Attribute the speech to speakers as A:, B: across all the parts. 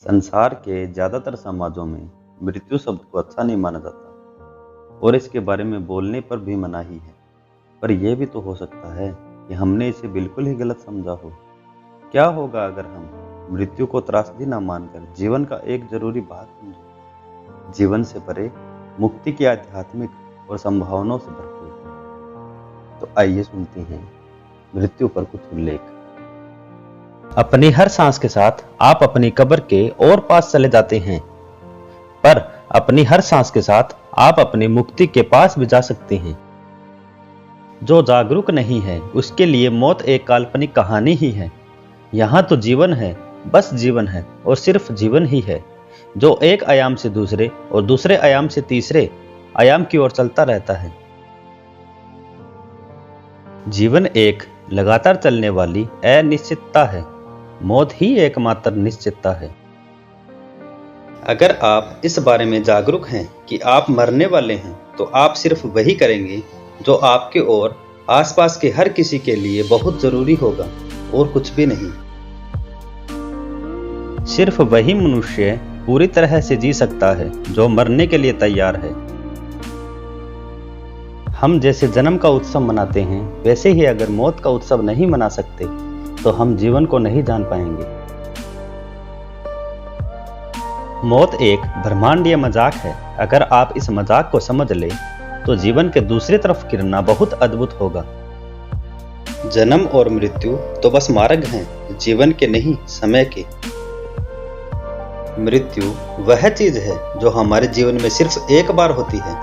A: संसार के ज़्यादातर समाजों में मृत्यु शब्द को अच्छा नहीं माना जाता और इसके बारे में बोलने पर भी मनाही है। पर यह भी तो हो सकता है कि हमने इसे बिल्कुल ही गलत समझा हो। क्या होगा अगर हम मृत्यु को त्रासदी न मानकर जीवन का एक जरूरी भाग समझें, जीवन से परे, मुक्ति की आध्यात्मिक और संभावनाओं से भरपूर। तो आइए सुनते हैं मृत्यु पर कुछ उल्लेख।
B: अपनी हर सांस के साथ आप अपनी कब्र के और पास चले जाते हैं, पर अपनी हर सांस के साथ आप अपनी मुक्ति के पास भी जा सकते हैं। जो जागरूक नहीं है उसके लिए मौत एक काल्पनिक कहानी ही है। यहाँ तो जीवन है, बस जीवन है और सिर्फ जीवन ही है, जो एक आयाम से दूसरे और दूसरे आयाम से तीसरे आयाम की ओर चलता रहता है। जीवन एक लगातार चलने वाली अनिश्चितता है। मौत ही एकमात्र निश्चितता है।
A: अगर आप इस बारे में जागरूक हैं कि आप मरने वाले हैं, तो आप सिर्फ वही करेंगे जो आपके और आसपास के हर किसी के लिए बहुत जरूरी होगा, और कुछ भी नहीं।
B: सिर्फ वही मनुष्य पूरी तरह से जी सकता है जो मरने के लिए तैयार है। हम जैसे जन्म का उत्सव मनाते हैं, वैसे ही अगर मौत का उत्सव नहीं मना सकते तो हम जीवन को नहीं जान पाएंगे। मौत एक ब्रह्मांडीय मजाक है। अगर आप इस मजाक को समझ ले तो जीवन के दूसरी तरफ गिरना बहुत अद्भुत होगा।
A: जन्म और मृत्यु तो बस मार्ग हैं, जीवन के नहीं, समय के। मृत्यु वह चीज है जो हमारे जीवन में सिर्फ एक बार होती है।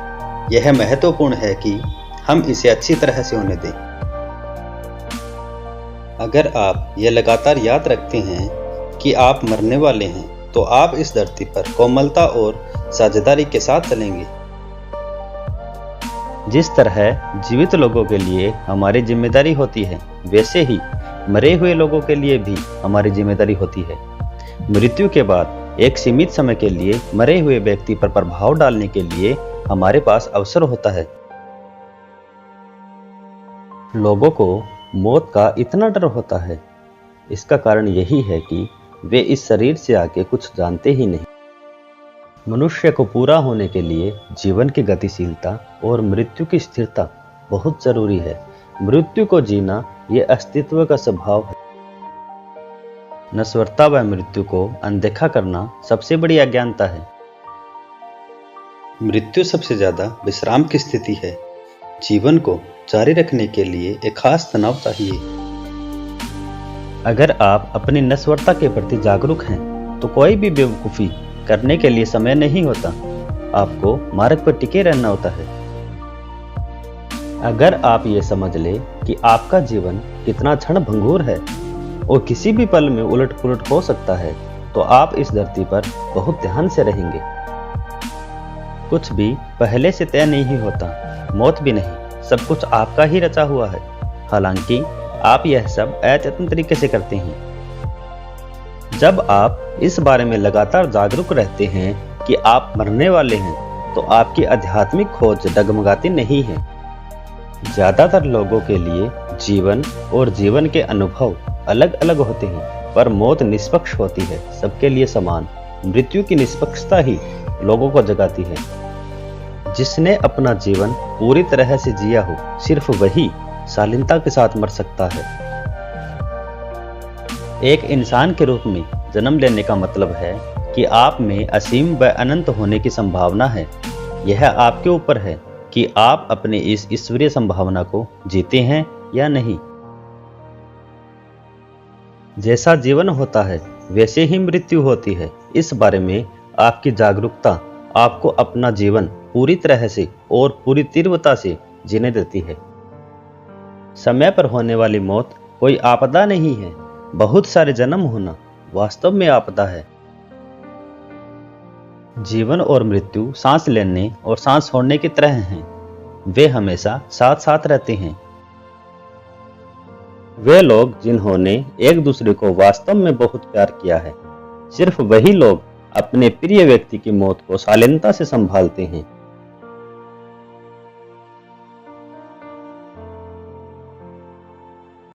A: यह महत्वपूर्ण है कि हम इसे अच्छी तरह से होने दें। अगर आप यह लगातार याद रखते हैं कि आप मरने वाले हैं, तो आप इस धरती पर कोमलता और साझेदारी के साथ चलेंगे।
B: जिस तरह जीवित लोगों के लिए हमारी जिम्मेदारी होती है, वैसे ही मरे हुए लोगों के लिए भी हमारी जिम्मेदारी होती है। मृत्यु के बाद एक सीमित समय के लिए मरे हुए व्यक्ति पर प्रभाव डालने के लिए हमारे पास अवसर होता है। लोगों को मौत का इतना डर होता है, इसका कारण यही है कि वे इस शरीर से आगे कुछ जानते ही नहीं। मनुष्य को पूरा होने के लिए जीवन की गतिशीलता और मृत्यु की स्थिरता बहुत जरूरी है। मृत्यु को जीना यह अस्तित्व का स्वभाव है। नश्वरता व मृत्यु को अनदेखा करना सबसे बड़ी अज्ञानता है।
A: मृत्यु सबसे ज्यादा विश्राम की स्थिति है। जीवन को जारी रखने के लिए एक खास तनाव चाहिए।
B: अगर आप अपनी नश्वरता के प्रति जागरूक हैं, तो कोई भी बेवकूफ़ी करने के लिए समय नहीं होता। आपको मार्ग पर टिके रहना होता है। अगर आप ये समझ ले कि आपका जीवन कितना क्षण भंगुर है और किसी भी पल में उलट पुलट हो सकता है, तो आप इस धरती पर बहुत ध्यान से रहेंगे। कुछ भी पहले से तय नहीं होता, मौत भी नहीं। सब कुछ आपका ही रचा हुआ है, हालांकि आप यह सब अचेतन तरीके से करते हैं। जब आप इस बारे में लगातार जागरूक रहते हैं कि आप मरने वाले हैं, तो आपकी आध्यात्मिक खोज डगमगाती नहीं है। ज्यादातर लोगों के लिए जीवन और जीवन के अनुभव अलग अलग होते हैं, पर मौत निष्पक्ष होती है, सबके लिए समान। मृत्यु की निष्पक्षता ही लोगों को जगाती है। जिसने अपना जीवन पूरी तरह से जिया हो, सिर्फ वही शालीनता के साथ मर सकता है। एक इंसान के रूप में जन्म लेने का मतलब है कि आप में असीम व अनंत होने की संभावना है। यह आपके ऊपर है कि आप अपने इस ईश्वरीय संभावना को जीते हैं या नहीं। जैसा जीवन होता है, वैसे ही मृत्यु होती है। इस बारे में आपकी जागरूकता आपको अपना जीवन पूरी तरह से और पूरी तीव्रता से जीने देती है। समय पर होने वाली मौत कोई आपदा नहीं है। बहुत सारे जन्म होना वास्तव में आपदा है। जीवन और मृत्यु सांस लेने और सांस छोड़ने की तरह हैं। वे हमेशा साथ साथ रहते हैं। वे लोग जिन्होंने एक दूसरे को वास्तव में बहुत प्यार किया है, सिर्फ वही लोग अपने प्रिय व्यक्ति की मौत को शालीनता से संभालते हैं।